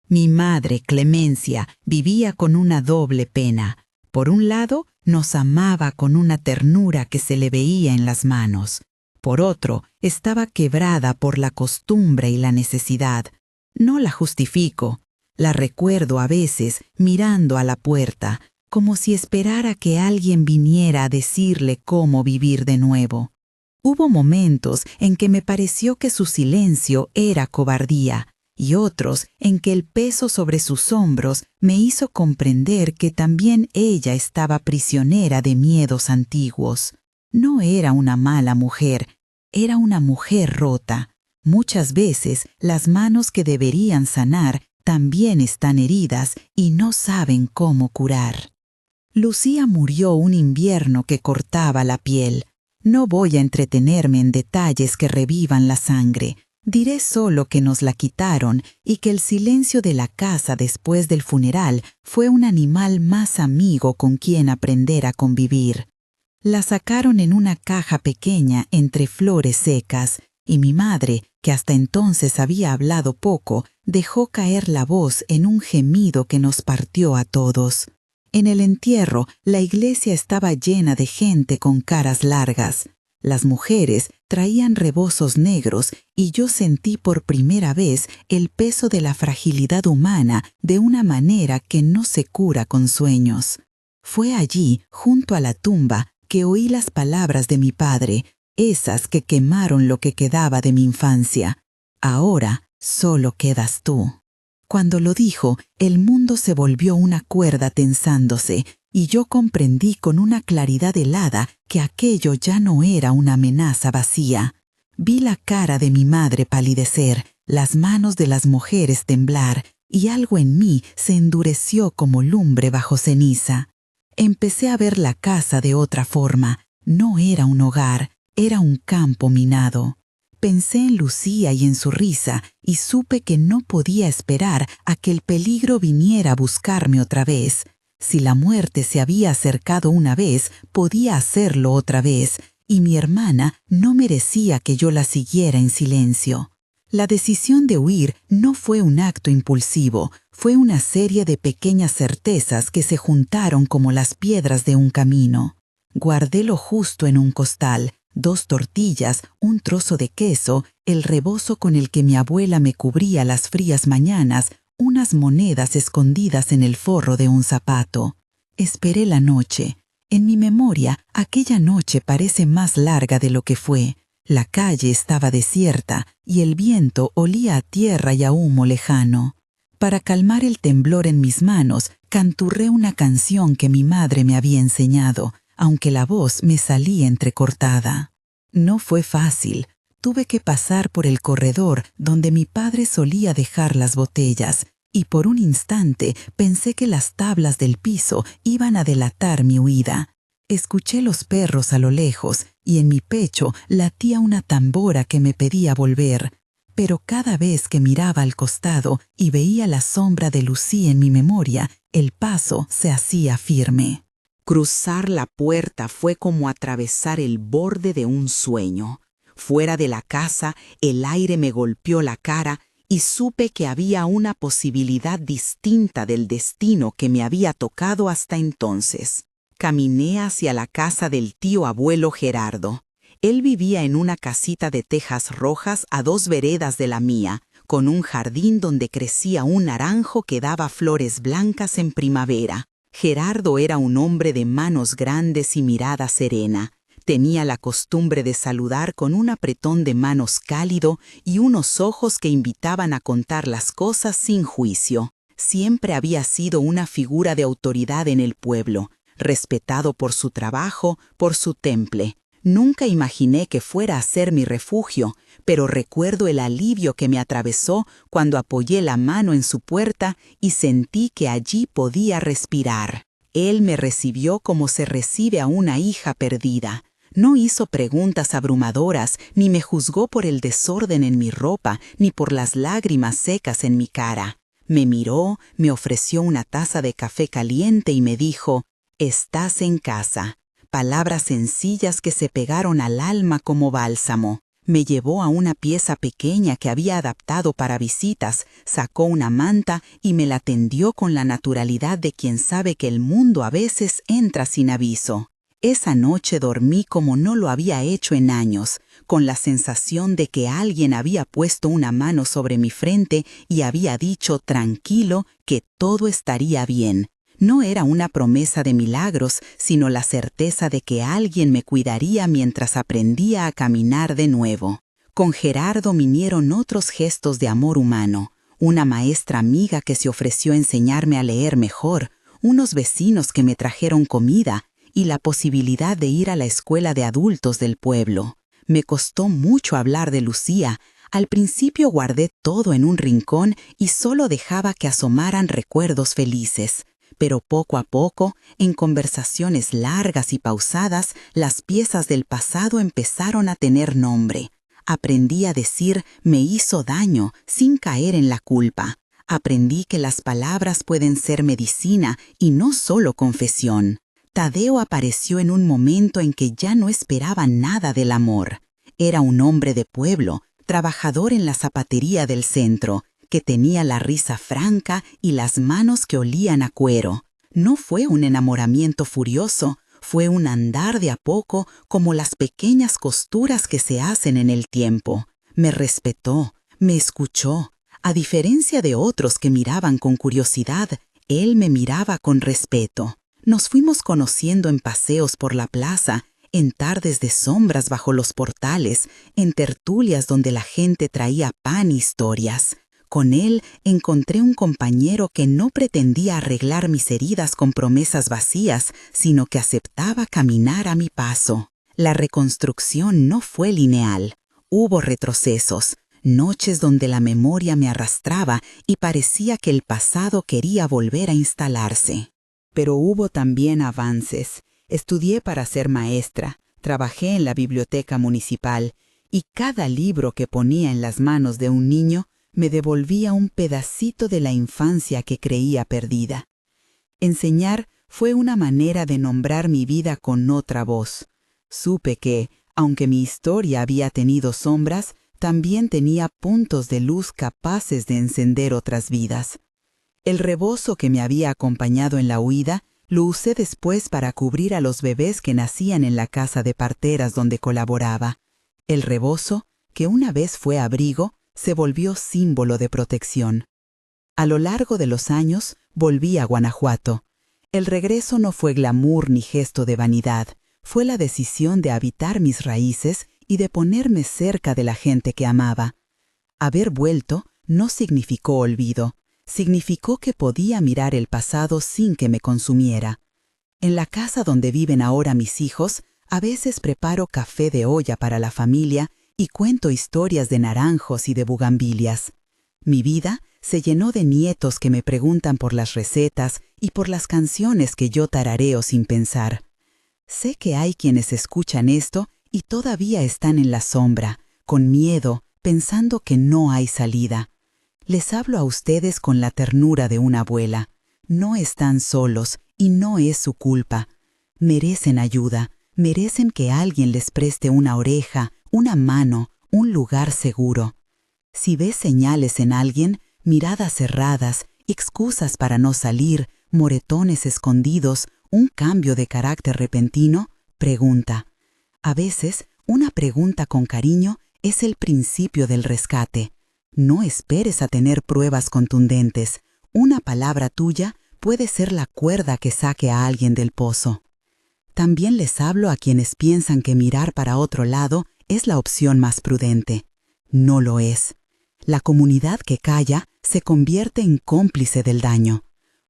Mi madre, Clemencia, vivía con una doble pena. Por un lado, nos amaba con una ternura que se le veía en las manos. Por otro, estaba quebrada por la costumbre y la necesidad. No la justifico. La recuerdo a veces mirando a la puerta, como si esperara que alguien viniera a decirle cómo vivir de nuevo. Hubo momentos en que me pareció que su silencio era cobardía, y otros en que el peso sobre sus hombros me hizo comprender que también ella estaba prisionera de miedos antiguos. No era una mala mujer, era una mujer rota. Muchas veces las manos que deberían sanar también están heridas y no saben cómo curar. Lucía murió un invierno que cortaba la piel. No voy a entretenerme en detalles que revivan la sangre. Diré solo que nos la quitaron y que el silencio de la casa después del funeral fue un animal más amigo con quien aprender a convivir. La sacaron en una caja pequeña entre flores secas, y mi madre, que hasta entonces había hablado poco, dejó caer la voz en un gemido que nos partió a todos. En el entierro, la iglesia estaba llena de gente con caras largas. Las mujeres traían rebozos negros y yo sentí por primera vez el peso de la fragilidad humana de una manera que no se cura con sueños. Fue allí, junto a la tumba, que oí las palabras de mi padre, esas que quemaron lo que quedaba de mi infancia. Ahora solo quedas tú. Cuando lo dijo, el mundo se volvió una cuerda tensándose, y yo comprendí con una claridad helada que aquello ya no era una amenaza vacía. Vi la cara de mi madre palidecer, las manos de las mujeres temblar, y algo en mí se endureció como lumbre bajo ceniza. Empecé a ver la casa de otra forma. No era un hogar, era un campo minado. Pensé en Lucía y en su risa, y supe que no podía esperar a que el peligro viniera a buscarme otra vez. Si la muerte se había acercado una vez, podía hacerlo otra vez, y mi hermana no merecía que yo la siguiera en silencio. La decisión de huir no fue un acto impulsivo, fue una serie de pequeñas certezas que se juntaron como las piedras de un camino. Guardé lo justo en un costal, 2 tortillas, un trozo de queso, el rebozo con el que mi abuela me cubría las frías mañanas, unas monedas escondidas en el forro de un zapato. Esperé la noche. En mi memoria, aquella noche parece más larga de lo que fue. La calle estaba desierta y el viento olía a tierra y a humo lejano. Para calmar el temblor en mis manos, canturré una canción que mi madre me había enseñado, aunque la voz me salía entrecortada. No fue fácil. Tuve que pasar por el corredor donde mi padre solía dejar las botellas, y por un instante pensé que las tablas del piso iban a delatar mi huida. Escuché los perros a lo lejos, y en mi pecho latía una tambora que me pedía volver. Pero cada vez que miraba al costado y veía la sombra de Lucía en mi memoria, el paso se hacía firme. Cruzar la puerta fue como atravesar el borde de un sueño. Fuera de la casa, el aire me golpeó la cara y supe que había una posibilidad distinta del destino que me había tocado hasta entonces. Caminé hacia la casa del tío abuelo Gerardo. Él vivía en una casita de tejas rojas a 2 veredas de la mía, con un jardín donde crecía un naranjo que daba flores blancas en primavera. Gerardo era un hombre de manos grandes y mirada serena. Tenía la costumbre de saludar con un apretón de manos cálido y unos ojos que invitaban a contar las cosas sin juicio. Siempre había sido una figura de autoridad en el pueblo, respetado por su trabajo, por su temple. Nunca imaginé que fuera a ser mi refugio, pero recuerdo el alivio que me atravesó cuando apoyé la mano en su puerta y sentí que allí podía respirar. Él me recibió como se recibe a una hija perdida. No hizo preguntas abrumadoras, ni me juzgó por el desorden en mi ropa, ni por las lágrimas secas en mi cara. Me miró, me ofreció una taza de café caliente y me dijo: «Estás en casa». Palabras sencillas que se pegaron al alma como bálsamo. Me llevó a una pieza pequeña que había adaptado para visitas, sacó una manta y me la tendió con la naturalidad de quien sabe que el mundo a veces entra sin aviso. Esa noche dormí como no lo había hecho en años, con la sensación de que alguien había puesto una mano sobre mi frente y había dicho tranquilo que todo estaría bien. No era una promesa de milagros, sino la certeza de que alguien me cuidaría mientras aprendía a caminar de nuevo. Con Gerardo vinieron otros gestos de amor humano, una maestra amiga que se ofreció a enseñarme a leer mejor, unos vecinos que me trajeron comida y la posibilidad de ir a la escuela de adultos del pueblo. Me costó mucho hablar de Lucía. Al principio guardé todo en un rincón y solo dejaba que asomaran recuerdos felices. Pero poco a poco, en conversaciones largas y pausadas, las piezas del pasado empezaron a tener nombre. Aprendí a decir «me hizo daño» sin caer en la culpa. Aprendí que las palabras pueden ser medicina y no solo confesión. Tadeo apareció en un momento en que ya no esperaba nada del amor. Era un hombre de pueblo, trabajador en la zapatería del centro, que tenía la risa franca y las manos que olían a cuero. No fue un enamoramiento furioso, fue un andar de a poco como las pequeñas costuras que se hacen en el tiempo. Me respetó, me escuchó. A diferencia de otros que miraban con curiosidad, él me miraba con respeto. Nos fuimos conociendo en paseos por la plaza, en tardes de sombras bajo los portales, en tertulias donde la gente traía pan y historias. Con él encontré un compañero que no pretendía arreglar mis heridas con promesas vacías, sino que aceptaba caminar a mi paso. La reconstrucción no fue lineal. Hubo retrocesos, noches donde la memoria me arrastraba y parecía que el pasado quería volver a instalarse. Pero hubo también avances. Estudié para ser maestra, trabajé en la biblioteca municipal y cada libro que ponía en las manos de un niño me devolvía un pedacito de la infancia que creía perdida. Enseñar fue una manera de nombrar mi vida con otra voz. Supe que, aunque mi historia había tenido sombras, también tenía puntos de luz capaces de encender otras vidas. El rebozo que me había acompañado en la huida lo usé después para cubrir a los bebés que nacían en la casa de parteras donde colaboraba. El rebozo, que una vez fue abrigo, se volvió símbolo de protección. A lo largo de los años, volví a Guanajuato. El regreso no fue glamour ni gesto de vanidad, fue la decisión de habitar mis raíces y de ponerme cerca de la gente que amaba. Haber vuelto no significó olvido. Significó que podía mirar el pasado sin que me consumiera. En la casa donde viven ahora mis hijos, a veces preparo café de olla para la familia y cuento historias de naranjos y de bugambilias. Mi vida se llenó de nietos que me preguntan por las recetas y por las canciones que yo tarareo sin pensar. Sé que hay quienes escuchan esto y todavía están en la sombra, con miedo, pensando que no hay salida. Les hablo a ustedes con la ternura de una abuela. No están solos y no es su culpa. Merecen ayuda, merecen que alguien les preste una oreja, una mano, un lugar seguro. Si ves señales en alguien, miradas cerradas, excusas para no salir, moretones escondidos, un cambio de carácter repentino, pregunta. A veces, una pregunta con cariño es el principio del rescate. No esperes a tener pruebas contundentes. Una palabra tuya puede ser la cuerda que saque a alguien del pozo. También les hablo a quienes piensan que mirar para otro lado es la opción más prudente. No lo es. La comunidad que calla se convierte en cómplice del daño.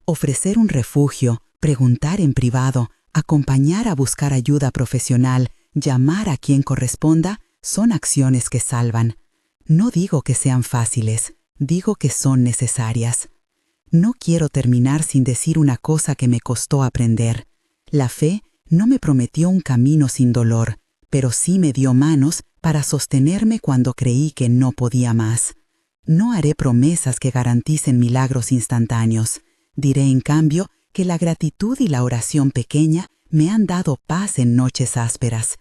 Ofrecer un refugio, preguntar en privado, acompañar a buscar ayuda profesional, llamar a quien corresponda, son acciones que salvan. No digo que sean fáciles, digo que son necesarias. No quiero terminar sin decir una cosa que me costó aprender. La fe no me prometió un camino sin dolor, pero sí me dio manos para sostenerme cuando creí que no podía más. No haré promesas que garanticen milagros instantáneos. Diré, en cambio, que la gratitud y la oración pequeña me han dado paz en noches ásperas.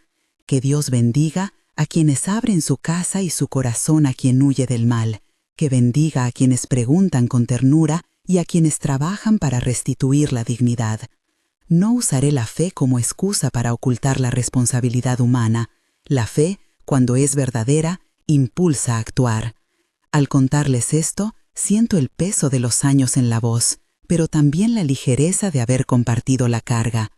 Que Dios bendiga a quienes abren su casa y su corazón a quien huye del mal, que bendiga a quienes preguntan con ternura y a quienes trabajan para restituir la dignidad. No usaré la fe como excusa para ocultar la responsabilidad humana. La fe, cuando es verdadera, impulsa a actuar. Al contarles esto, siento el peso de los años en la voz, pero también la ligereza de haber compartido la carga.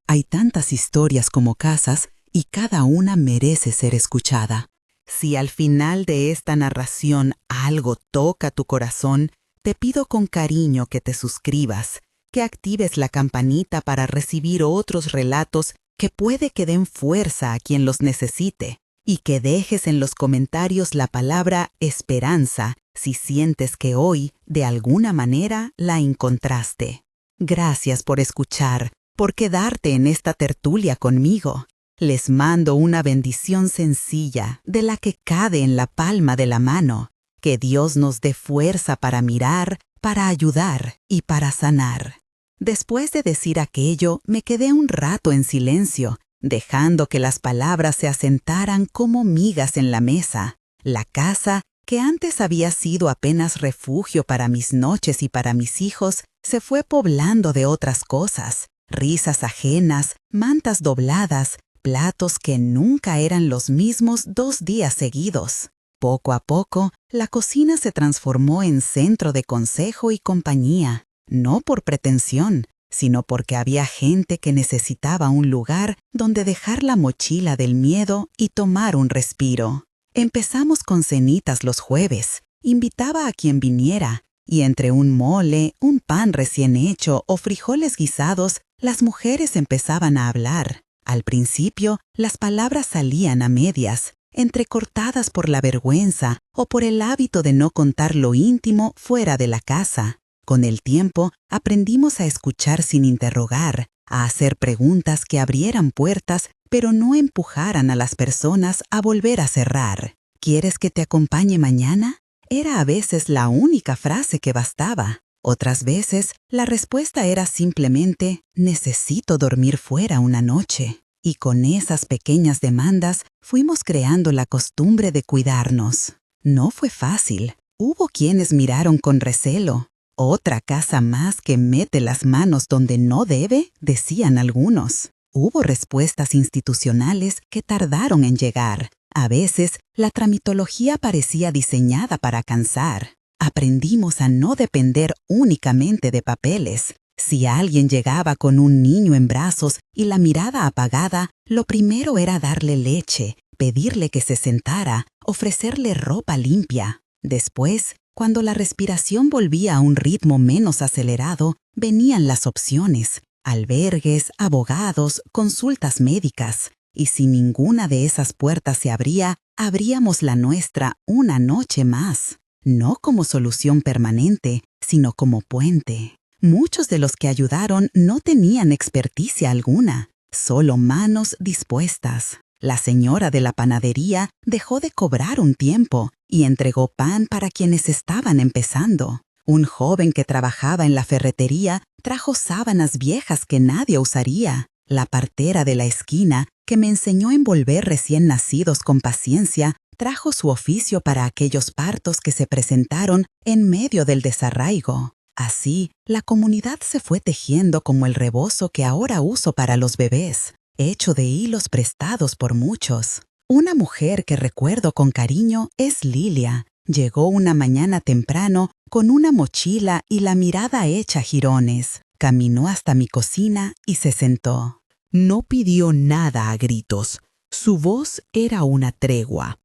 Hay tantas historias como casas y cada una merece ser escuchada. Si al final de esta narración algo toca tu corazón, te pido con cariño que te suscribas, que actives la campanita para recibir otros relatos que puede que den fuerza a quien los necesite, y que dejes en los comentarios la palabra esperanza si sientes que hoy, de alguna manera, la encontraste. Gracias por escuchar, por quedarte en esta tertulia conmigo. Les mando una bendición sencilla de la que cabe en la palma de la mano. Que Dios nos dé fuerza para mirar, para ayudar y para sanar. Después de decir aquello, me quedé un rato en silencio, dejando que las palabras se asentaran como migas en la mesa. La casa, que antes había sido apenas refugio para mis noches y para mis hijos, se fue poblando de otras cosas. Risas ajenas, mantas dobladas, platos que nunca eran los mismos 2 días seguidos. Poco a poco, la cocina se transformó en centro de consejo y compañía, no por pretensión, sino porque había gente que necesitaba un lugar donde dejar la mochila del miedo y tomar un respiro. Empezamos con cenitas los jueves, invitaba a quien viniera, y entre un mole, un pan recién hecho o frijoles guisados, las mujeres empezaban a hablar. Al principio, las palabras salían a medias, entrecortadas por la vergüenza o por el hábito de no contar lo íntimo fuera de la casa. Con el tiempo, aprendimos a escuchar sin interrogar, a hacer preguntas que abrieran puertas, pero no empujaran a las personas a volver a cerrar. ¿Quieres que te acompañe mañana? Era a veces la única frase que bastaba. Otras veces, la respuesta era simplemente, necesito dormir fuera una noche. Y con esas pequeñas demandas fuimos creando la costumbre de cuidarnos. No fue fácil. Hubo quienes miraron con recelo. Otra casa más que mete las manos donde no debe, decían algunos. Hubo respuestas institucionales que tardaron en llegar. A veces, la tramitología parecía diseñada para cansar. Aprendimos a no depender únicamente de papeles. Si alguien llegaba con un niño en brazos y la mirada apagada, lo primero era darle leche, pedirle que se sentara, ofrecerle ropa limpia. Después, cuando la respiración volvía a un ritmo menos acelerado, venían las opciones: albergues, abogados, consultas médicas. Y si ninguna de esas puertas se abría, abríamos la nuestra una noche más. No como solución permanente, sino como puente. Muchos de los que ayudaron no tenían experticia alguna, solo manos dispuestas. La señora de la panadería dejó de cobrar un tiempo y entregó pan para quienes estaban empezando. Un joven que trabajaba en la ferretería trajo sábanas viejas que nadie usaría. La partera de la esquina, que me enseñó a envolver recién nacidos con paciencia, trajo su oficio para aquellos partos que se presentaron en medio del desarraigo. Así, la comunidad se fue tejiendo como el rebozo que ahora uso para los bebés, hecho de hilos prestados por muchos. Una mujer que recuerdo con cariño es Lilia. Llegó una mañana temprano con una mochila y la mirada hecha jirones. Caminó hasta mi cocina y se sentó. No pidió nada a gritos. Su voz era una tregua.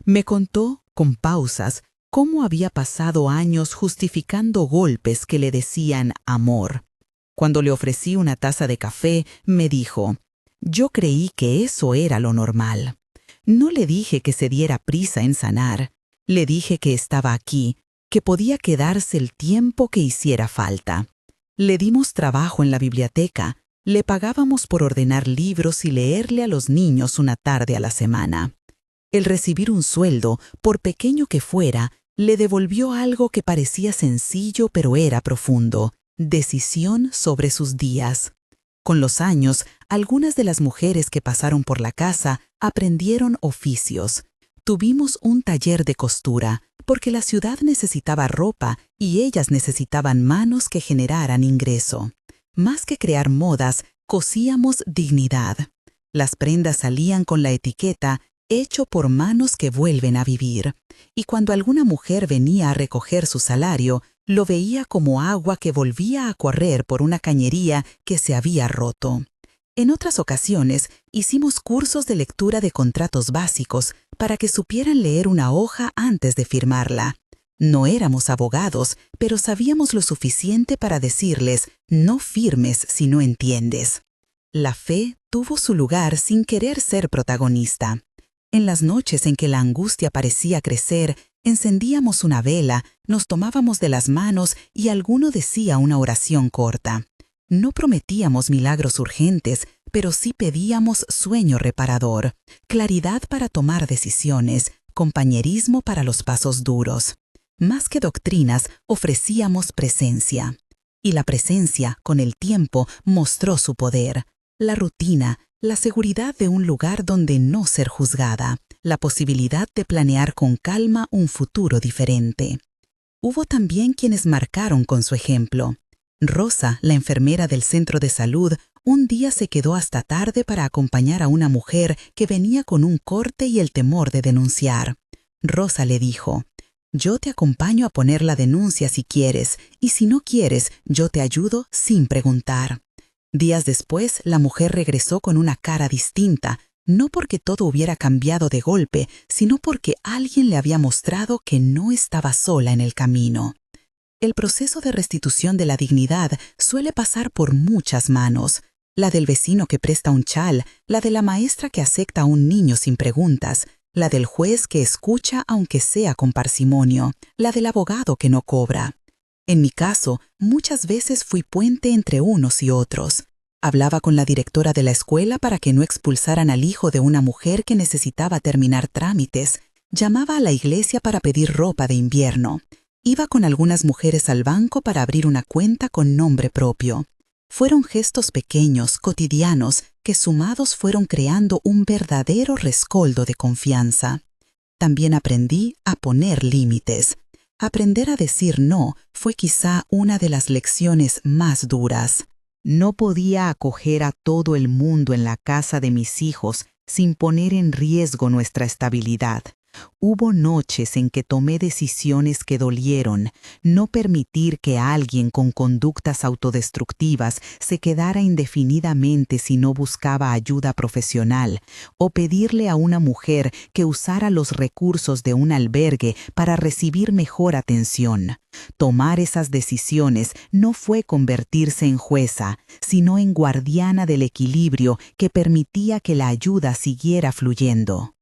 Me contó, con pausas, cómo había pasado años justificando golpes que le decían amor. Cuando le ofrecí una taza de café, me dijo, yo creí que eso era lo normal. No le dije que se diera prisa en sanar. Le dije que estaba aquí, que podía quedarse el tiempo que hiciera falta. Le dimos trabajo en la biblioteca. Le pagábamos por ordenar libros y leerle a los niños una tarde a la semana. El recibir un sueldo, por pequeño que fuera, le devolvió algo que parecía sencillo pero era profundo: decisión sobre sus días. Con los años, algunas de las mujeres que pasaron por la casa aprendieron oficios. Tuvimos un taller de costura, porque la ciudad necesitaba ropa y ellas necesitaban manos que generaran ingreso. Más que crear modas, cosíamos dignidad. Las prendas salían con la etiqueta «hecho por manos que vuelven a vivir». Y cuando alguna mujer venía a recoger su salario, lo veía como agua que volvía a correr por una cañería que se había roto. En otras ocasiones, hicimos cursos de lectura de contratos básicos para que supieran leer una hoja antes de firmarla. No éramos abogados, pero sabíamos lo suficiente para decirles, no firmes si no entiendes. La fe tuvo su lugar sin querer ser protagonista. En las noches en que la angustia parecía crecer, encendíamos una vela, nos tomábamos de las manos y alguno decía una oración corta. No prometíamos milagros urgentes, pero sí pedíamos sueño reparador, claridad para tomar decisiones, compañerismo para los pasos duros. Más que doctrinas, ofrecíamos presencia. Y la presencia, con el tiempo, mostró su poder. La rutina, la seguridad de un lugar donde no ser juzgada, la posibilidad de planear con calma un futuro diferente. Hubo también quienes marcaron con su ejemplo. Rosa, la enfermera del centro de salud, un día se quedó hasta tarde para acompañar a una mujer que venía con un corte y el temor de denunciar. Rosa le dijo, «Yo te acompaño a poner la denuncia si quieres, y si no quieres, yo te ayudo sin preguntar». Días después, la mujer regresó con una cara distinta, no porque todo hubiera cambiado de golpe, sino porque alguien le había mostrado que no estaba sola en el camino. El proceso de restitución de la dignidad suele pasar por muchas manos. La del vecino que presta un chal, la de la maestra que acepta a un niño sin preguntas, la del juez que escucha aunque sea con parsimonio, la del abogado que no cobra. En mi caso, muchas veces fui puente entre unos y otros. Hablaba con la directora de la escuela para que no expulsaran al hijo de una mujer que necesitaba terminar trámites. Llamaba a la iglesia para pedir ropa de invierno. Iba con algunas mujeres al banco para abrir una cuenta con nombre propio. Fueron gestos pequeños, cotidianos, que sumados fueron creando un verdadero rescoldo de confianza. También aprendí a poner límites. Aprender a decir no fue quizá una de las lecciones más duras. No podía acoger a todo el mundo en la casa de mis hijos sin poner en riesgo nuestra estabilidad. Hubo noches en que tomé decisiones que dolieron, no permitir que alguien con conductas autodestructivas se quedara indefinidamente si no buscaba ayuda profesional, o pedirle a una mujer que usara los recursos de un albergue para recibir mejor atención. Tomar esas decisiones no fue convertirse en jueza, sino en guardiana del equilibrio que permitía que la ayuda siguiera fluyendo.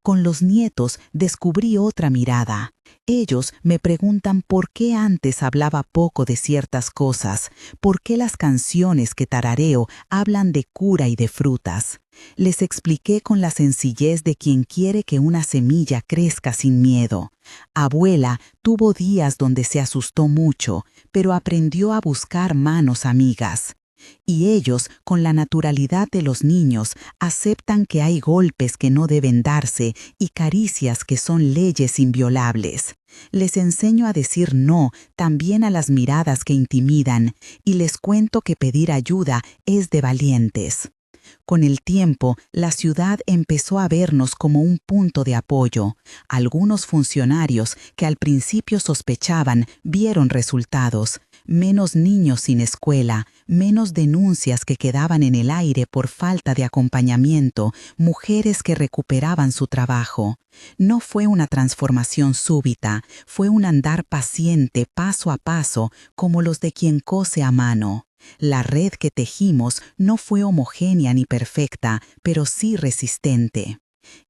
Con los nietos descubrí otra mirada. Ellos me preguntan por qué antes hablaba poco de ciertas cosas, por qué las canciones que tarareo hablan de cura y de frutas. Les expliqué con la sencillez de quien quiere que una semilla crezca sin miedo. Abuela tuvo días donde se asustó mucho, pero aprendió a buscar manos amigas. Y ellos, con la naturalidad de los niños, aceptan que hay golpes que no deben darse y caricias que son leyes inviolables. Les enseño a decir no también a las miradas que intimidan y les cuento que pedir ayuda es de valientes. Con el tiempo, la ciudad empezó a vernos como un punto de apoyo. Algunos funcionarios que al principio sospechaban vieron resultados. Menos niños sin escuela, menos denuncias que quedaban en el aire por falta de acompañamiento, mujeres que recuperaban su trabajo. No fue una transformación súbita, fue un andar paciente, paso a paso, como los de quien cose a mano. La red que tejimos no fue homogénea ni perfecta, pero sí resistente.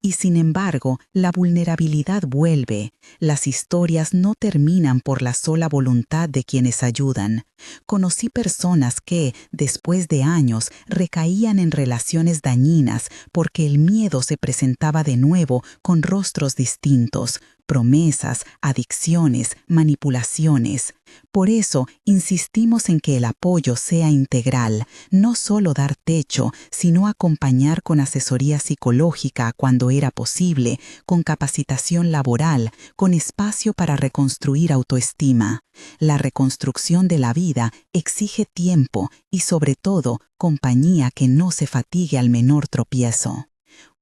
Y sin embargo, la vulnerabilidad vuelve. Las historias no terminan por la sola voluntad de quienes ayudan. Conocí personas que, después de años, recaían en relaciones dañinas porque el miedo se presentaba de nuevo con rostros distintos, promesas, adicciones, manipulaciones. Por eso insistimos en que el apoyo sea integral, no solo dar techo, sino acompañar con asesoría psicológica cuando era posible, con capacitación laboral, con espacio para reconstruir autoestima. La reconstrucción de la vida exige tiempo y, sobre todo, compañía que no se fatigue al menor tropiezo.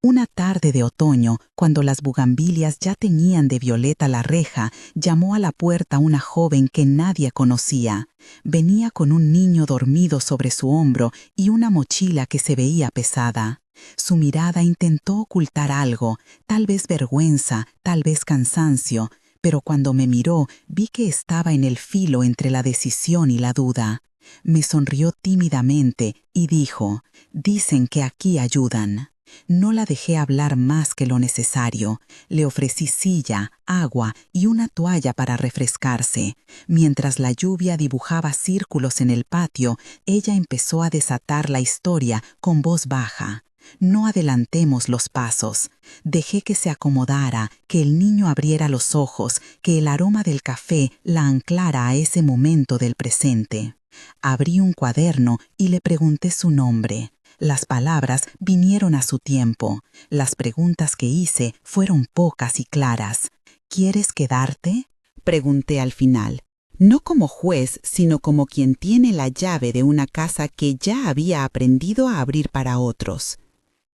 Una tarde de otoño, cuando las bugambilias ya teñían de violeta la reja, llamó a la puerta una joven que nadie conocía. Venía con un niño dormido sobre su hombro y una mochila que se veía pesada. Su mirada intentó ocultar algo, tal vez vergüenza, tal vez cansancio, pero cuando me miró vi que estaba en el filo entre la decisión y la duda. Me sonrió tímidamente y dijo: «Dicen que aquí ayudan». No la dejé hablar más que lo necesario. Le ofrecí silla, agua y una toalla para refrescarse. Mientras la lluvia dibujaba círculos en el patio, ella empezó a desatar la historia con voz baja. No adelantemos los pasos. Dejé que se acomodara, que el niño abriera los ojos, que el aroma del café la anclara a ese momento del presente. Abrí un cuaderno y le pregunté su nombre. Las palabras vinieron a su tiempo. Las preguntas que hice fueron pocas y claras. ¿Quieres quedarte?, pregunté al final. No como juez, sino como quien tiene la llave de una casa que ya había aprendido a abrir para otros.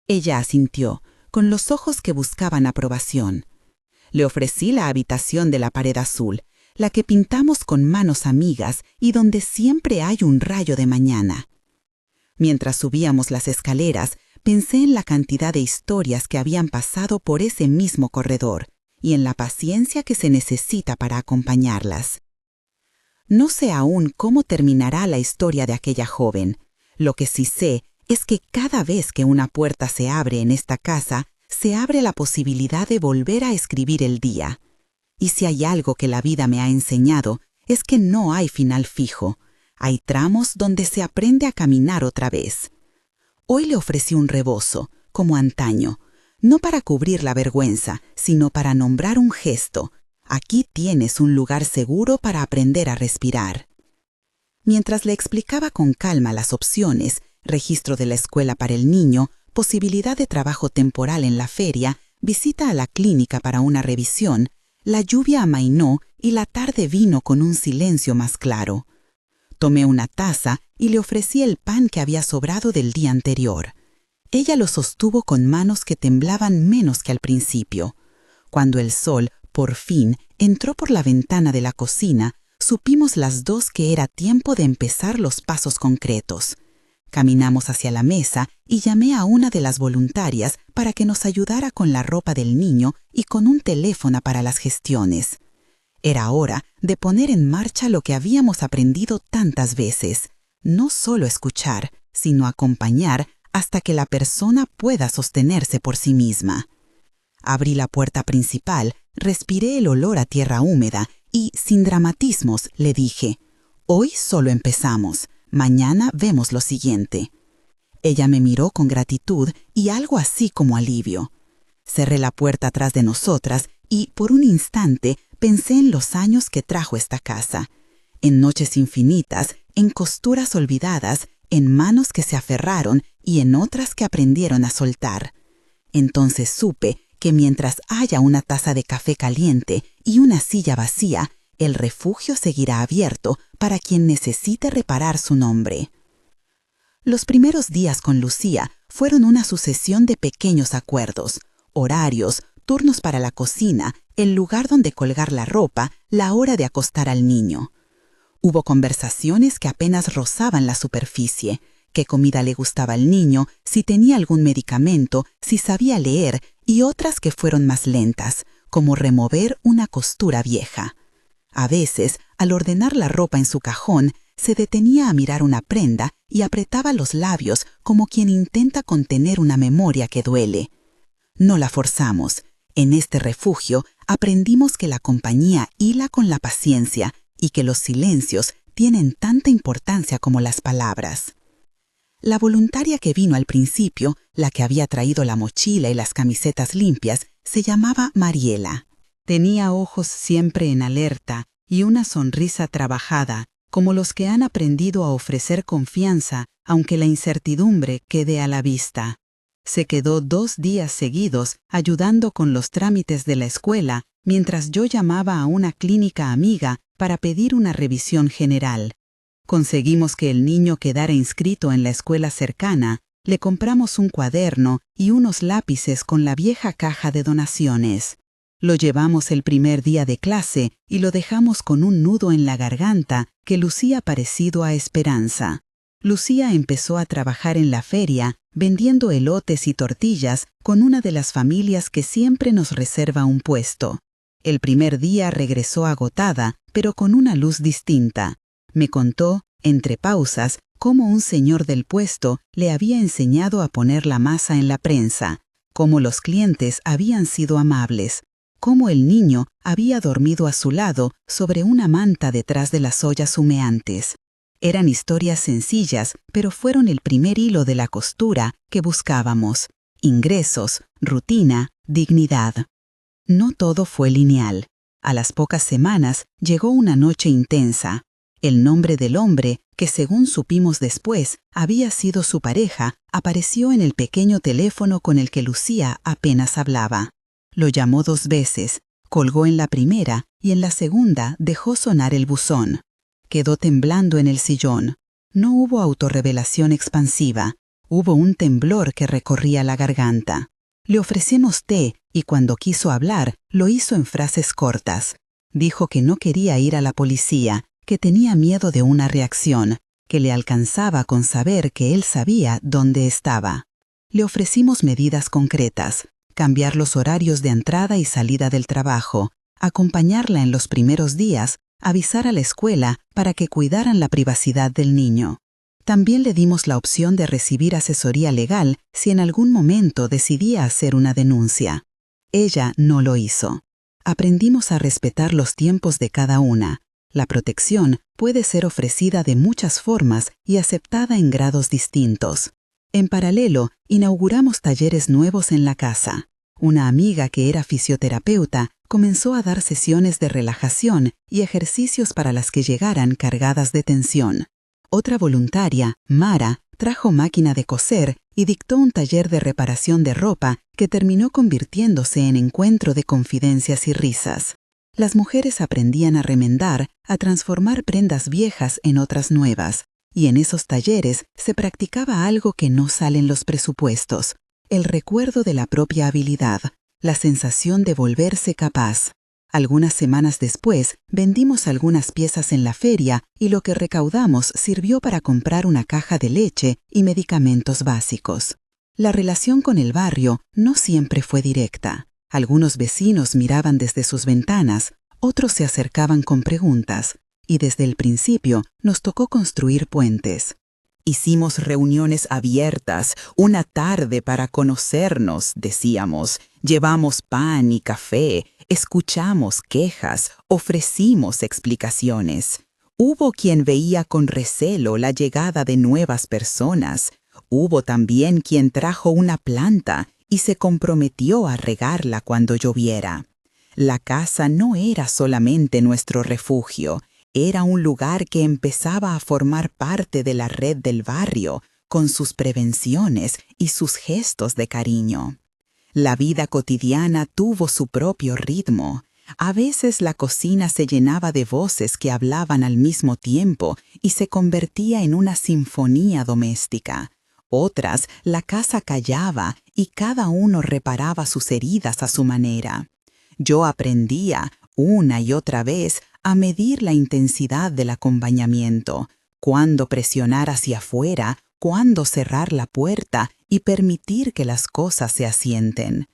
Ella asintió, con los ojos que buscaban aprobación. Le ofrecí la habitación de la pared azul, la que pintamos con manos amigas y donde siempre hay un rayo de mañana. Mientras subíamos las escaleras, pensé en la cantidad de historias que habían pasado por ese mismo corredor y en la paciencia que se necesita para acompañarlas. No sé aún cómo terminará la historia de aquella joven. Lo que sí sé es que cada vez que una puerta se abre en esta casa, se abre la posibilidad de volver a escribir el día. Y si hay algo que la vida me ha enseñado, es que no hay final fijo. Hay tramos donde se aprende a caminar otra vez. Hoy le ofrecí un rebozo, como antaño, no para cubrir la vergüenza, sino para nombrar un gesto. Aquí tienes un lugar seguro para aprender a respirar. Mientras le explicaba con calma las opciones, registro de la escuela para el niño, posibilidad de trabajo temporal en la feria, visita a la clínica para una revisión, la lluvia amainó y la tarde vino con un silencio más claro. Tomé una taza y le ofrecí el pan que había sobrado del día anterior. Ella lo sostuvo con manos que temblaban menos que al principio. Cuando el sol, por fin, entró por la ventana de la cocina, supimos las dos que era tiempo de empezar los pasos concretos. Caminamos hacia la mesa y llamé a una de las voluntarias para que nos ayudara con la ropa del niño y con un teléfono para las gestiones. Era hora de poner en marcha lo que habíamos aprendido tantas veces, no solo escuchar, sino acompañar hasta que la persona pueda sostenerse por sí misma. Abrí la puerta principal, respiré el olor a tierra húmeda y, sin dramatismos, le dije: «Hoy solo empezamos, mañana vemos lo siguiente». Ella me miró con gratitud y algo así como alivio. Cerré la puerta atrás de nosotras y, por un instante, pensé en los años que trajo esta casa, en noches infinitas, en costuras olvidadas, en manos que se aferraron y en otras que aprendieron a soltar. Entonces supe que mientras haya una taza de café caliente y una silla vacía, el refugio seguirá abierto para quien necesite reparar su nombre. Los primeros días con Lucía fueron una sucesión de pequeños acuerdos, horarios, turnos para la cocina, el lugar donde colgar la ropa, la hora de acostar al niño. Hubo conversaciones que apenas rozaban la superficie: qué comida le gustaba al niño, si tenía algún medicamento, si sabía leer, y otras que fueron más lentas, como remover una costura vieja. A veces, al ordenar la ropa en su cajón, se detenía a mirar una prenda y apretaba los labios como quien intenta contener una memoria que duele. No la forzamos. En este refugio aprendimos que la compañía hila con la paciencia y que los silencios tienen tanta importancia como las palabras. La voluntaria que vino al principio, la que había traído la mochila y las camisetas limpias, se llamaba Mariela. Tenía ojos siempre en alerta y una sonrisa trabajada, como los que han aprendido a ofrecer confianza, aunque la incertidumbre quede a la vista. Se quedó 2 días seguidos ayudando con los trámites de la escuela, mientras yo llamaba a una clínica amiga para pedir una revisión general. Conseguimos que el niño quedara inscrito en la escuela cercana, le compramos un cuaderno y unos lápices con la vieja caja de donaciones. Lo llevamos el primer día de clase y lo dejamos con un nudo en la garganta que lucía parecido a esperanza. Lucía empezó a trabajar en la feria, vendiendo elotes y tortillas con una de las familias que siempre nos reserva un puesto. El primer día regresó agotada, pero con una luz distinta. Me contó, entre pausas, cómo un señor del puesto le había enseñado a poner la masa en la prensa, cómo los clientes habían sido amables, cómo el niño había dormido a su lado sobre una manta detrás de las ollas humeantes. Eran historias sencillas, pero fueron el primer hilo de la costura que buscábamos: ingresos, rutina, dignidad. No todo fue lineal. A las pocas semanas llegó una noche intensa. El nombre del hombre, que según supimos después había sido su pareja, apareció en el pequeño teléfono con el que Lucía apenas hablaba. Lo llamó 2 veces, colgó en la primera y en la segunda dejó sonar el buzón. Quedó temblando en el sillón. No hubo autorrevelación expansiva. Hubo un temblor que recorría la garganta. Le ofrecimos té y cuando quiso hablar, lo hizo en frases cortas. Dijo que no quería ir a la policía, que tenía miedo de una reacción, que le alcanzaba con saber que él sabía dónde estaba. Le ofrecimos medidas concretas: cambiar los horarios de entrada y salida del trabajo, acompañarla en los primeros días, avisar a la escuela para que cuidaran la privacidad del niño. También le dimos la opción de recibir asesoría legal si en algún momento decidía hacer una denuncia. Ella no lo hizo. Aprendimos a respetar los tiempos de cada una. La protección puede ser ofrecida de muchas formas y aceptada en grados distintos. En paralelo, inauguramos talleres nuevos en la casa. Una amiga que era fisioterapeuta comenzó a dar sesiones de relajación y ejercicios para las que llegaran cargadas de tensión. Otra voluntaria, Mara, trajo máquina de coser y dictó un taller de reparación de ropa que terminó convirtiéndose en encuentro de confidencias y risas. Las mujeres aprendían a remendar, a transformar prendas viejas en otras nuevas, y en esos talleres se practicaba algo que no sale en los presupuestos: el recuerdo de la propia habilidad, la sensación de volverse capaz. Algunas semanas después, vendimos algunas piezas en la feria y lo que recaudamos sirvió para comprar una caja de leche y medicamentos básicos. La relación con el barrio no siempre fue directa. Algunos vecinos miraban desde sus ventanas, otros se acercaban con preguntas, y desde el principio nos tocó construir puentes. Hicimos reuniones abiertas, una tarde para conocernos, decíamos. Llevamos pan y café, escuchamos quejas, ofrecimos explicaciones. Hubo quien veía con recelo la llegada de nuevas personas. Hubo también quien trajo una planta y se comprometió a regarla cuando lloviera. La casa no era solamente nuestro refugio, era un lugar que empezaba a formar parte de la red del barrio, con sus prevenciones y sus gestos de cariño. La vida cotidiana tuvo su propio ritmo. A veces la cocina se llenaba de voces que hablaban al mismo tiempo y se convertía en una sinfonía doméstica. Otras, la casa callaba y cada uno reparaba sus heridas a su manera. Yo aprendía, una y otra vez, a medir la intensidad del acompañamiento, cuándo presionar hacia afuera, cuándo cerrar la puerta y permitir que las cosas se asienten.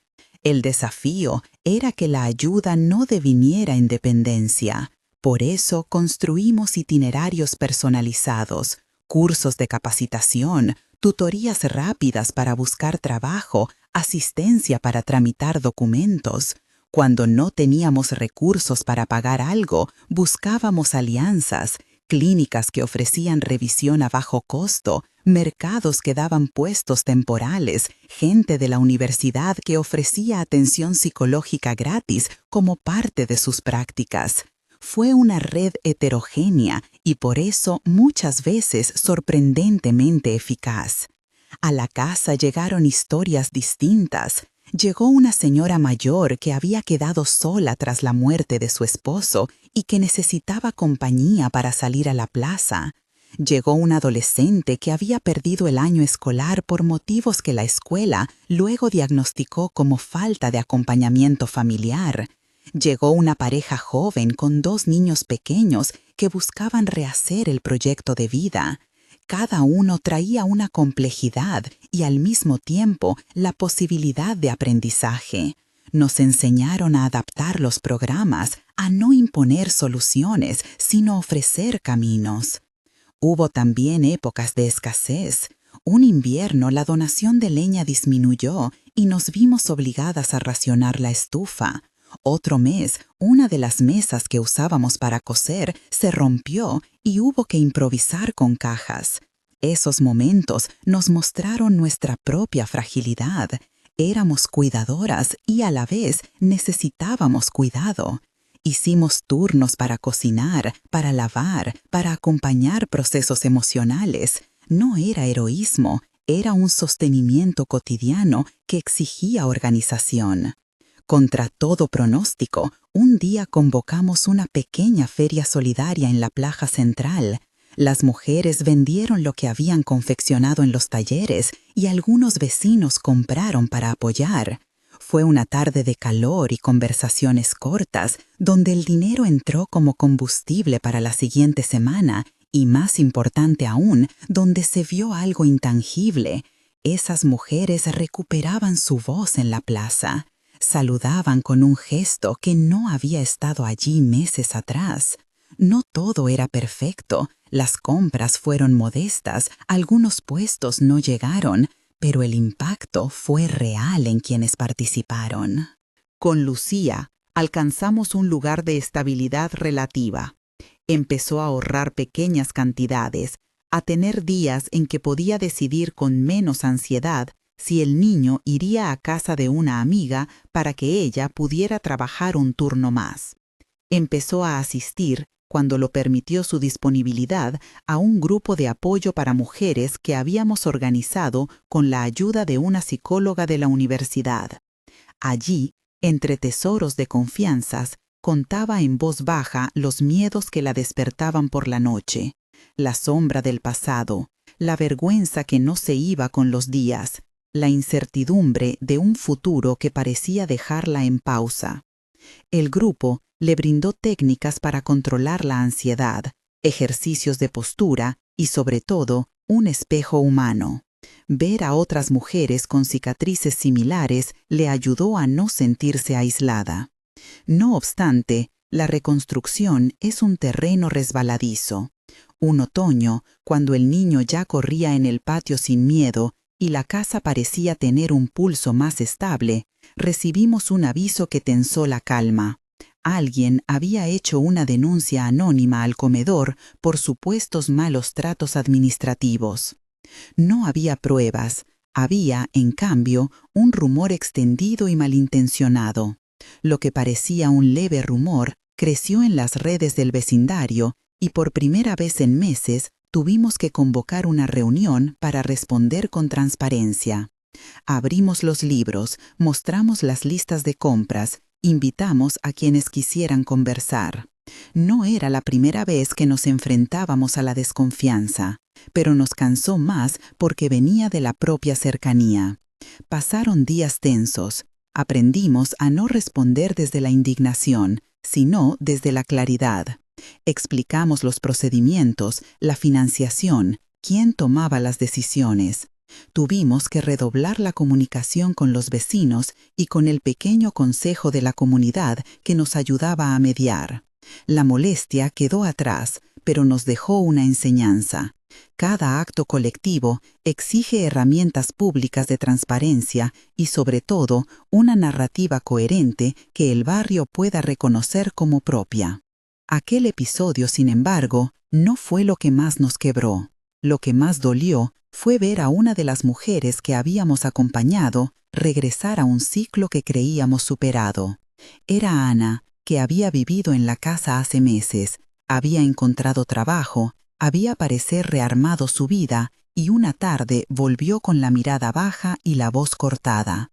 El desafío era que la ayuda no deviniera en dependencia. Por eso construimos itinerarios personalizados, cursos de capacitación, tutorías rápidas para buscar trabajo, asistencia para tramitar documentos. Cuando no teníamos recursos para pagar algo, buscábamos alianzas, clínicas que ofrecían revisión a bajo costo, mercados que daban puestos temporales, gente de la universidad que ofrecía atención psicológica gratis como parte de sus prácticas. Fue una red heterogénea y por eso muchas veces sorprendentemente eficaz. A la casa llegaron historias distintas. Llegó una señora mayor que había quedado sola tras la muerte de su esposo y que necesitaba compañía para salir a la plaza. Llegó un adolescente que había perdido el año escolar por motivos que la escuela luego diagnosticó como falta de acompañamiento familiar. Llegó una pareja joven con 2 niños pequeños que buscaban rehacer el proyecto de vida. Cada uno traía una complejidad y al mismo tiempo la posibilidad de aprendizaje. Nos enseñaron a adaptar los programas, a no imponer soluciones, sino ofrecer caminos. Hubo también épocas de escasez. Un invierno la donación de leña disminuyó y nos vimos obligadas a racionar la estufa. Otro mes, una de las mesas que usábamos para coser se rompió y hubo que improvisar con cajas. Esos momentos nos mostraron nuestra propia fragilidad. Éramos cuidadoras y a la vez necesitábamos cuidado. Hicimos turnos para cocinar, para lavar, para acompañar procesos emocionales. No era heroísmo, era un sostenimiento cotidiano que exigía organización. Contra todo pronóstico, un día convocamos una pequeña feria solidaria en la plaza central. Las mujeres vendieron lo que habían confeccionado en los talleres y algunos vecinos compraron para apoyar. Fue una tarde de calor y conversaciones cortas, donde el dinero entró como combustible para la siguiente semana y, más importante aún, donde se vio algo intangible. Esas mujeres recuperaban su voz en la plaza. Saludaban con un gesto que no había estado allí meses atrás. No todo era perfecto, las compras fueron modestas, algunos puestos no llegaron, pero el impacto fue real en quienes participaron. Con Lucía alcanzamos un lugar de estabilidad relativa. Empezó a ahorrar pequeñas cantidades, a tener días en que podía decidir con menos ansiedad si el niño iría a casa de una amiga para que ella pudiera trabajar un turno más. Empezó a asistir, cuando lo permitió su disponibilidad, a un grupo de apoyo para mujeres que habíamos organizado con la ayuda de una psicóloga de la universidad. Allí, entre tesoros de confianzas, contaba en voz baja los miedos que la despertaban por la noche, la sombra del pasado, la vergüenza que no se iba con los días, la incertidumbre de un futuro que parecía dejarla en pausa. El grupo le brindó técnicas para controlar la ansiedad, ejercicios de postura y, sobre todo, un espejo humano. Ver a otras mujeres con cicatrices similares le ayudó a no sentirse aislada. No obstante, la reconstrucción es un terreno resbaladizo. Un otoño, cuando el niño ya corría en el patio sin miedo y la casa parecía tener un pulso más estable, recibimos un aviso que tensó la calma. Alguien había hecho una denuncia anónima al comedor por supuestos malos tratos administrativos. No había pruebas, había, en cambio, un rumor extendido y malintencionado. Lo que parecía un leve rumor creció en las redes del vecindario y por primera vez en meses tuvimos que convocar una reunión para responder con transparencia. Abrimos los libros, mostramos las listas de compras, invitamos a quienes quisieran conversar. No era la primera vez que nos enfrentábamos a la desconfianza, pero nos cansó más porque venía de la propia cercanía. Pasaron días tensos. Aprendimos a no responder desde la indignación, sino desde la claridad. Explicamos los procedimientos, la financiación, quién tomaba las decisiones. Tuvimos que redoblar la comunicación con los vecinos y con el pequeño consejo de la comunidad que nos ayudaba a mediar. La molestia quedó atrás, pero nos dejó una enseñanza. Cada acto colectivo exige herramientas públicas de transparencia y, sobre todo, una narrativa coherente que el barrio pueda reconocer como propia. Aquel episodio, sin embargo, no fue lo que más nos quebró. Lo que más dolió fue ver a una de las mujeres que habíamos acompañado regresar a un ciclo que creíamos superado. Era Ana, que había vivido en la casa hace meses, había encontrado trabajo, había parecer rearmado su vida y una tarde volvió con la mirada baja y la voz cortada.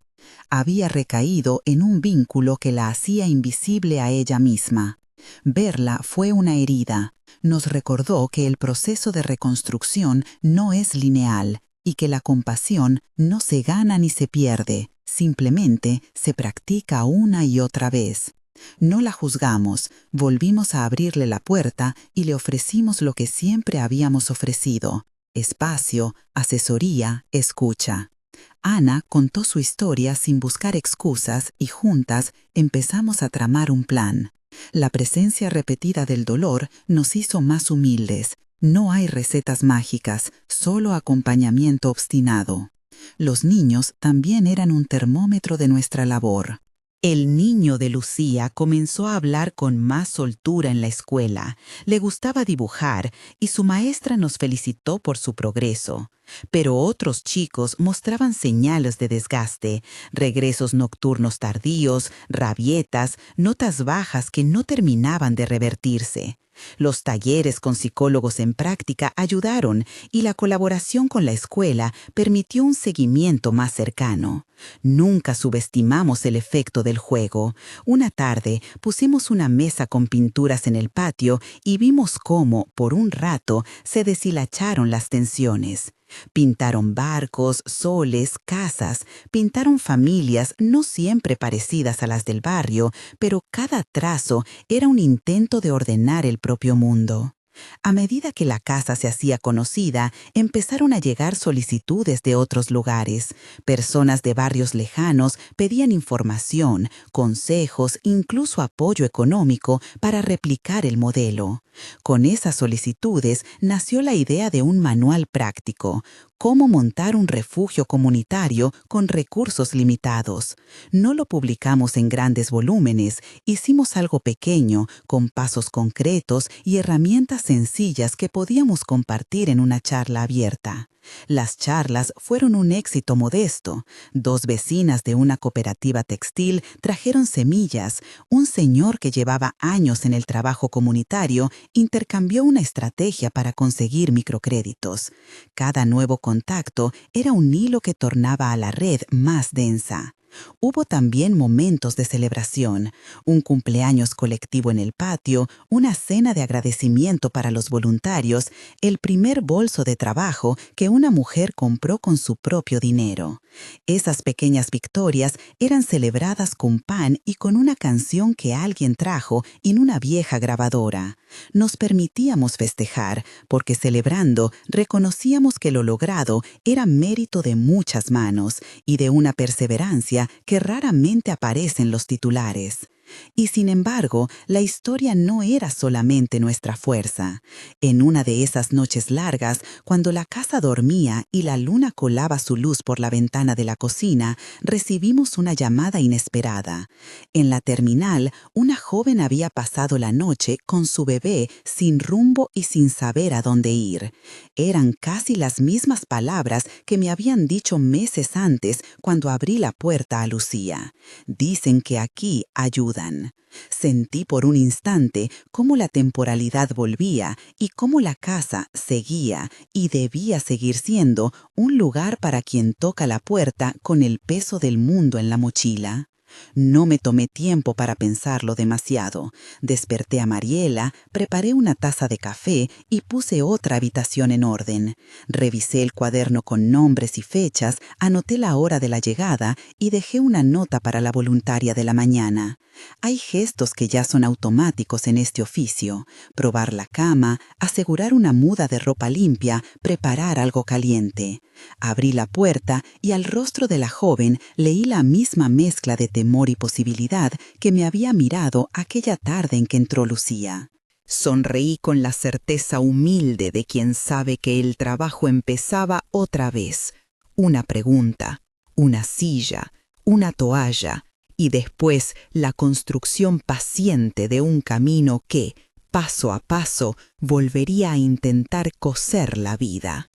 Había recaído en un vínculo que la hacía invisible a ella misma. Verla fue una herida. Nos recordó que el proceso de reconstrucción no es lineal y que la compasión no se gana ni se pierde, simplemente se practica una y otra vez. No la juzgamos, volvimos a abrirle la puerta y le ofrecimos lo que siempre habíamos ofrecido: espacio, asesoría, escucha. Ana contó su historia sin buscar excusas y juntas empezamos a tramar un plan. La presencia repetida del dolor nos hizo más humildes. No hay recetas mágicas, solo acompañamiento obstinado. Los niños también eran un termómetro de nuestra labor. El niño de Lucía comenzó a hablar con más soltura en la escuela, le gustaba dibujar y su maestra nos felicitó por su progreso. Pero otros chicos mostraban señales de desgaste, regresos nocturnos tardíos, rabietas, notas bajas que no terminaban de revertirse. Los talleres con psicólogos en práctica ayudaron y la colaboración con la escuela permitió un seguimiento más cercano. Nunca subestimamos el efecto del juego. Una tarde pusimos una mesa con pinturas en el patio y vimos cómo, por un rato, se deshilacharon las tensiones. Pintaron barcos, soles, casas, pintaron familias no siempre parecidas a las del barrio, pero cada trazo era un intento de ordenar el propio mundo. A medida que la casa se hacía conocida, empezaron a llegar solicitudes de otros lugares. Personas de barrios lejanos pedían información, consejos, incluso apoyo económico para replicar el modelo. Con esas solicitudes nació la idea de un manual práctico: cómo montar un refugio comunitario con recursos limitados. No lo publicamos en grandes volúmenes, hicimos algo pequeño, con pasos concretos y herramientas sencillas que podíamos compartir en una charla abierta. Las charlas fueron un éxito modesto. 2 vecinas de una cooperativa textil trajeron semillas. Un señor que llevaba años en el trabajo comunitario intercambió una estrategia para conseguir microcréditos. Cada nuevo contacto era un hilo que tornaba a la red más densa. Hubo también momentos de celebración: un cumpleaños colectivo en el patio, una cena de agradecimiento para los voluntarios, el primer bolso de trabajo que una mujer compró con su propio dinero. Esas pequeñas victorias eran celebradas con pan y con una canción que alguien trajo en una vieja grabadora. Nos permitíamos festejar porque, celebrando, reconocíamos que lo logrado era mérito de muchas manos y de una perseverancia que raramente aparece en los titulares. Y sin embargo, la historia no era solamente nuestra fuerza. En una de esas noches largas, cuando la casa dormía y la luna colaba su luz por la ventana de la cocina, recibimos una llamada inesperada. En la terminal, una joven había pasado la noche con su bebé sin rumbo y sin saber a dónde ir. Eran casi las mismas palabras que me habían dicho meses antes cuando abrí la puerta a Lucía. Dicen que aquí ayudan. Sentí por un instante cómo la temporalidad volvía y cómo la casa seguía y debía seguir siendo un lugar para quien toca la puerta con el peso del mundo en la mochila. No me tomé tiempo para pensarlo demasiado. Desperté a Mariela, preparé una taza de café y puse otra habitación en orden. Revisé el cuaderno con nombres y fechas, anoté la hora de la llegada y dejé una nota para la voluntaria de la mañana. Hay gestos que ya son automáticos en este oficio: probar la cama, asegurar una muda de ropa limpia, preparar algo caliente. Abrí la puerta y al rostro de la joven leí la misma mezcla de temor y posibilidad que me había mirado aquella tarde en que entró Lucía. Sonreí con la certeza humilde de quien sabe que el trabajo empezaba otra vez. Una pregunta, una silla, una toalla y después la construcción paciente de un camino que, paso a paso, volvería a intentar coser la vida.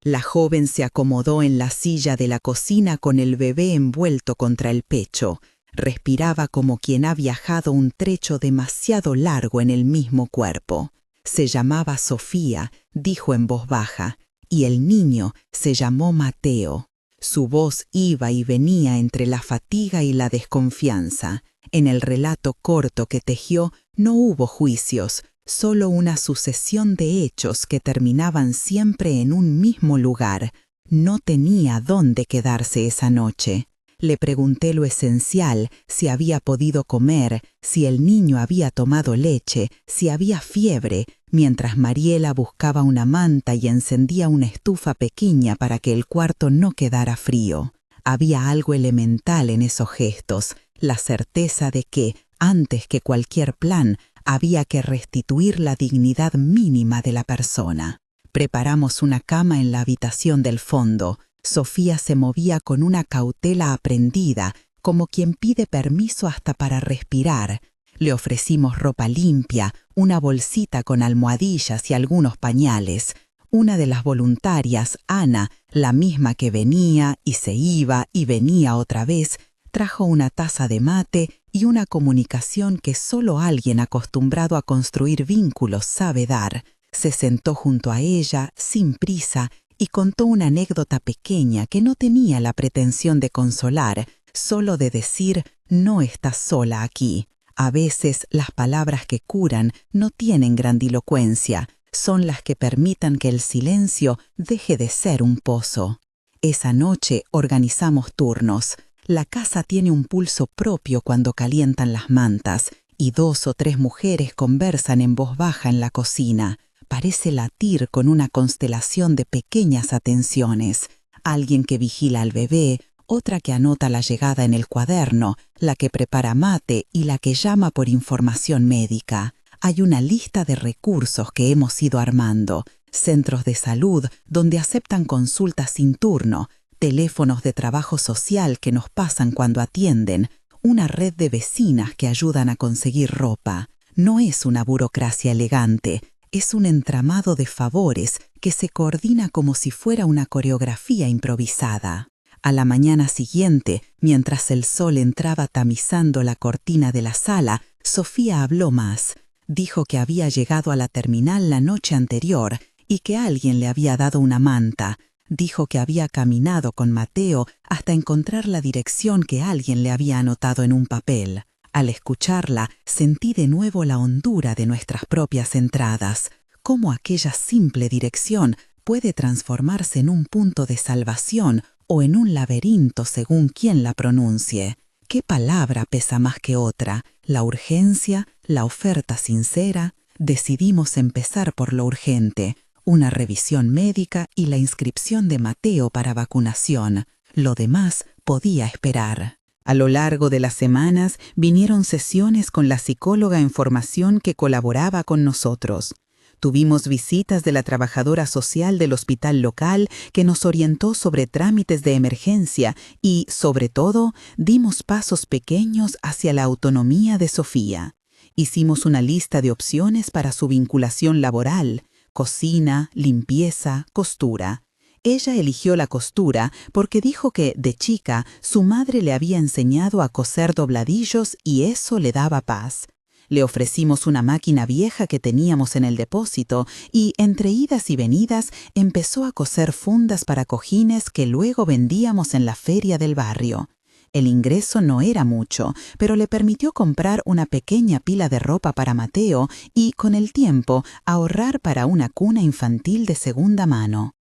La joven se acomodó en la silla de la cocina con el bebé envuelto contra el pecho. Respiraba como quien ha viajado un trecho demasiado largo en el mismo cuerpo. Se llamaba Sofía, dijo en voz baja, y el niño se llamó Mateo. Su voz iba y venía entre la fatiga y la desconfianza. En el relato corto que tejió no hubo juicios, solo una sucesión de hechos que terminaban siempre en un mismo lugar. No tenía dónde quedarse esa noche. Le pregunté lo esencial, si había podido comer, si el niño había tomado leche, si había fiebre, mientras Mariela buscaba una manta y encendía una estufa pequeña para que el cuarto no quedara frío. Había algo elemental en esos gestos, la certeza de que, antes que cualquier plan, había que restituir la dignidad mínima de la persona. Preparamos una cama en la habitación del fondo. Sofía se movía con una cautela aprendida, como quien pide permiso hasta para respirar. Le ofrecimos ropa limpia, una bolsita con almohadillas y algunos pañales. Una de las voluntarias, Ana, la misma que venía y se iba y venía otra vez, trajo una taza de mate y una comunicación que solo alguien acostumbrado a construir vínculos sabe dar. Se sentó junto a ella, sin prisa, y contó una anécdota pequeña que no tenía la pretensión de consolar, solo de decir, no estás sola aquí. A veces las palabras que curan no tienen grandilocuencia, son las que permitan que el silencio deje de ser un pozo. Esa noche organizamos turnos. La casa tiene un pulso propio cuando calientan las mantas, y 2 o 3 mujeres conversan en voz baja en la cocina. Parece latir con una constelación de pequeñas atenciones. Alguien que vigila al bebé, otra que anota la llegada en el cuaderno, la que prepara mate y la que llama por información médica. Hay una lista de recursos que hemos ido armando. Centros de salud donde aceptan consultas sin turno, teléfonos de trabajo social que nos pasan cuando atienden, una red de vecinas que ayudan a conseguir ropa. No es una burocracia elegante, es un entramado de favores que se coordina como si fuera una coreografía improvisada. A la mañana siguiente, mientras el sol entraba tamizando la cortina de la sala, Sofía habló más. Dijo que había llegado a la terminal la noche anterior y que alguien le había dado una manta. Dijo que había caminado con Mateo hasta encontrar la dirección que alguien le había anotado en un papel. Al escucharla, sentí de nuevo la hondura de nuestras propias entradas, cómo aquella simple dirección puede transformarse en un punto de salvación o en un laberinto según quien la pronuncie. ¿Qué palabra pesa más que otra? ¿La urgencia? ¿La oferta sincera? Decidimos empezar por lo urgente, una revisión médica y la inscripción de Mateo para vacunación. Lo demás podía esperar. A lo largo de las semanas vinieron sesiones con la psicóloga en formación que colaboraba con nosotros. Tuvimos visitas de la trabajadora social del hospital local que nos orientó sobre trámites de emergencia y, sobre todo, dimos pasos pequeños hacia la autonomía de Sofía. Hicimos una lista de opciones para su vinculación laboral: cocina, limpieza, costura. Ella eligió la costura porque dijo que, de chica, su madre le había enseñado a coser dobladillos y eso le daba paz. Le ofrecimos una máquina vieja que teníamos en el depósito y, entre idas y venidas, empezó a coser fundas para cojines que luego vendíamos en la feria del barrio. El ingreso no era mucho, pero le permitió comprar una pequeña pila de ropa para Mateo y, con el tiempo, ahorrar para una cuna infantil de segunda mano.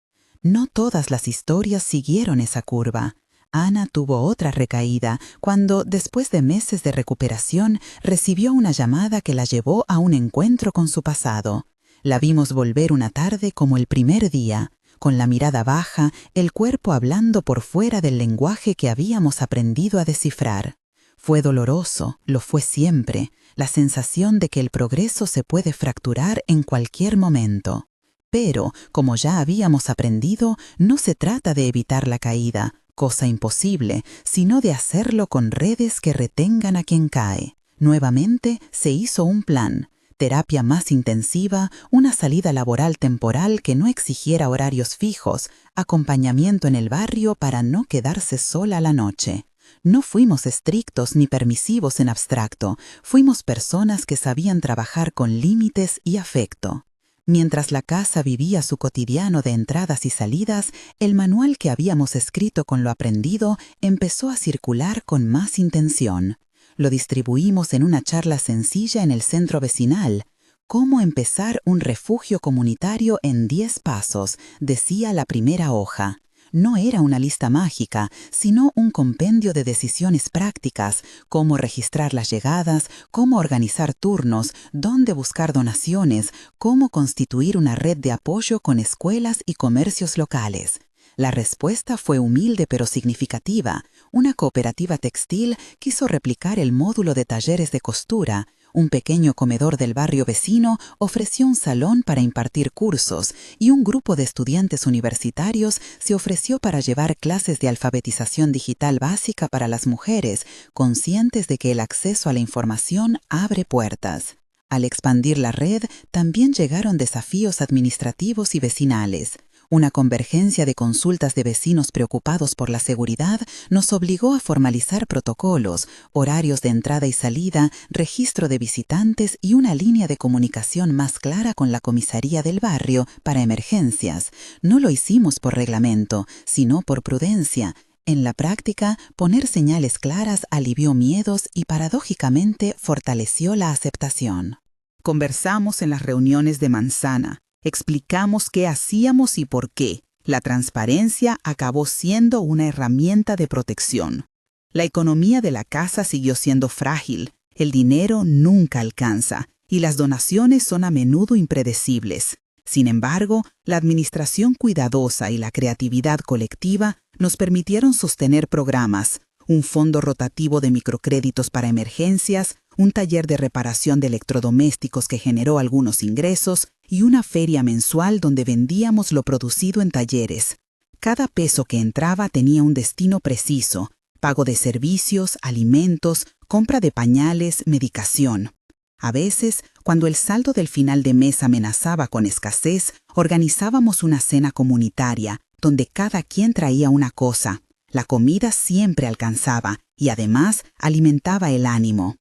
No todas las historias siguieron esa curva. Ana tuvo otra recaída cuando, después de meses de recuperación, recibió una llamada que la llevó a un encuentro con su pasado. La vimos volver una tarde como el primer día, con la mirada baja, el cuerpo hablando por fuera del lenguaje que habíamos aprendido a descifrar. Fue doloroso, lo fue siempre, la sensación de que el progreso se puede fracturar en cualquier momento. Pero, como ya habíamos aprendido, no se trata de evitar la caída, cosa imposible, sino de hacerlo con redes que retengan a quien cae. Nuevamente se hizo un plan. terapia más intensiva, una salida laboral temporal que no exigiera horarios fijos, acompañamiento en el barrio para no quedarse sola a la noche. No fuimos estrictos ni permisivos en abstracto, fuimos personas que sabían trabajar con límites y afecto. Mientras la casa vivía su cotidiano de entradas y salidas, el manual que habíamos escrito con lo aprendido empezó a circular con más intención. Lo distribuimos en una charla sencilla en el centro vecinal. «Cómo empezar un refugio comunitario en 10 pasos», decía la primera hoja. No era una lista mágica, sino un compendio de decisiones prácticas, cómo registrar las llegadas, cómo organizar turnos, dónde buscar donaciones, cómo constituir una red de apoyo con escuelas y comercios locales. La respuesta fue humilde pero significativa. Una cooperativa textil quiso replicar el módulo de talleres de costura. Un pequeño comedor del barrio vecino ofreció un salón para impartir cursos y un grupo de estudiantes universitarios se ofreció para llevar clases de alfabetización digital básica para las mujeres, conscientes de que el acceso a la información abre puertas. Al expandir la red, también llegaron desafíos administrativos y vecinales. Una convergencia de consultas de vecinos preocupados por la seguridad nos obligó a formalizar protocolos, horarios de entrada y salida, registro de visitantes y una línea de comunicación más clara con la comisaría del barrio para emergencias. No lo hicimos por reglamento, sino por prudencia. En la práctica, poner señales claras alivió miedos y paradójicamente fortaleció la aceptación. Conversamos en las reuniones de manzana. Explicamos qué hacíamos y por qué. La transparencia acabó siendo una herramienta de protección. La economía de la casa siguió siendo frágil. El dinero nunca alcanza y las donaciones son a menudo impredecibles. Sin embargo, la administración cuidadosa y la creatividad colectiva nos permitieron sostener programas, un fondo rotativo de microcréditos para emergencias, un taller de reparación de electrodomésticos que generó algunos ingresos y una feria mensual donde vendíamos lo producido en talleres. Cada peso que entraba tenía un destino preciso: pago de servicios, alimentos, compra de pañales, medicación. A veces, cuando el saldo del final de mes amenazaba con escasez, organizábamos una cena comunitaria, donde cada quien traía una cosa. La comida siempre alcanzaba y además alimentaba el ánimo.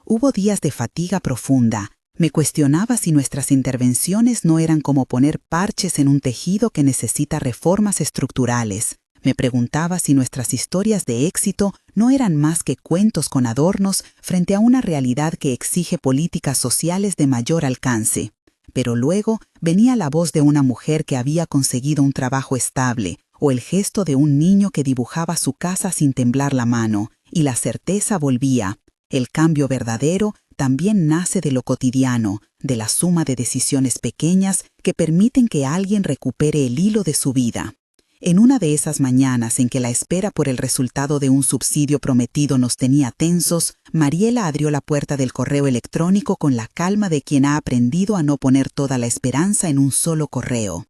Hubo días de fatiga profunda. Me cuestionaba si nuestras intervenciones no eran como poner parches en un tejido que necesita reformas estructurales. Me preguntaba si nuestras historias de éxito no eran más que cuentos con adornos frente a una realidad que exige políticas sociales de mayor alcance. Pero luego venía la voz de una mujer que había conseguido un trabajo estable, o el gesto de un niño que dibujaba su casa sin temblar la mano, y la certeza volvía. El cambio verdadero también nace de lo cotidiano, de la suma de decisiones pequeñas que permiten que alguien recupere el hilo de su vida. En una de esas mañanas en que la espera por el resultado de un subsidio prometido nos tenía tensos, Mariela abrió la puerta del correo electrónico con la calma de quien ha aprendido a no poner toda la esperanza en un solo correo.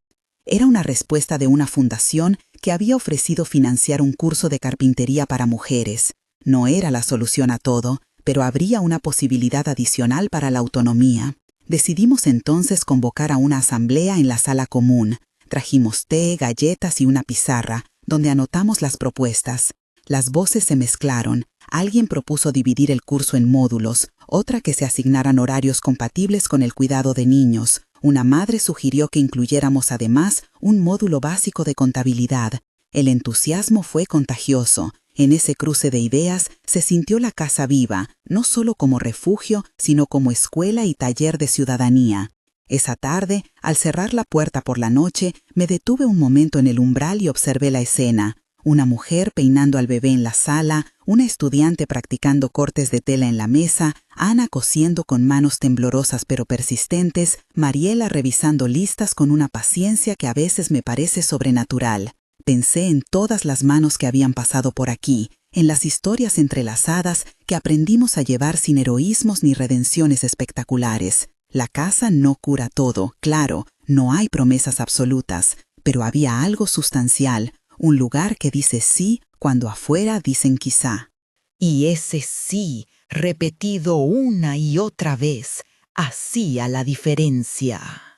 Era una respuesta de una fundación que había ofrecido financiar un curso de carpintería para mujeres. No era la solución a todo, pero habría una posibilidad adicional para la autonomía. Decidimos entonces convocar a una asamblea en la sala común. Trajimos té, galletas y una pizarra, donde anotamos las propuestas. Las voces se mezclaron. Alguien propuso dividir el curso en módulos, otra que se asignaran horarios compatibles con el cuidado de niños. Una madre sugirió que incluyéramos además un módulo básico de contabilidad. El entusiasmo fue contagioso. En ese cruce de ideas se sintió la casa viva, no solo como refugio, sino como escuela y taller de ciudadanía. Esa tarde, al cerrar la puerta por la noche, me detuve un momento en el umbral y observé la escena. Una mujer peinando al bebé en la sala, una estudiante practicando cortes de tela en la mesa, Ana cosiendo con manos temblorosas pero persistentes, Mariela revisando listas con una paciencia que a veces me parece sobrenatural. Pensé en todas las manos que habían pasado por aquí, en las historias entrelazadas que aprendimos a llevar sin heroísmos ni redenciones espectaculares. La casa no cura todo, claro, no hay promesas absolutas, pero había algo sustancial, un lugar que dice sí cuando afuera dicen quizá. Y ese sí, repetido una y otra vez, hacía la diferencia.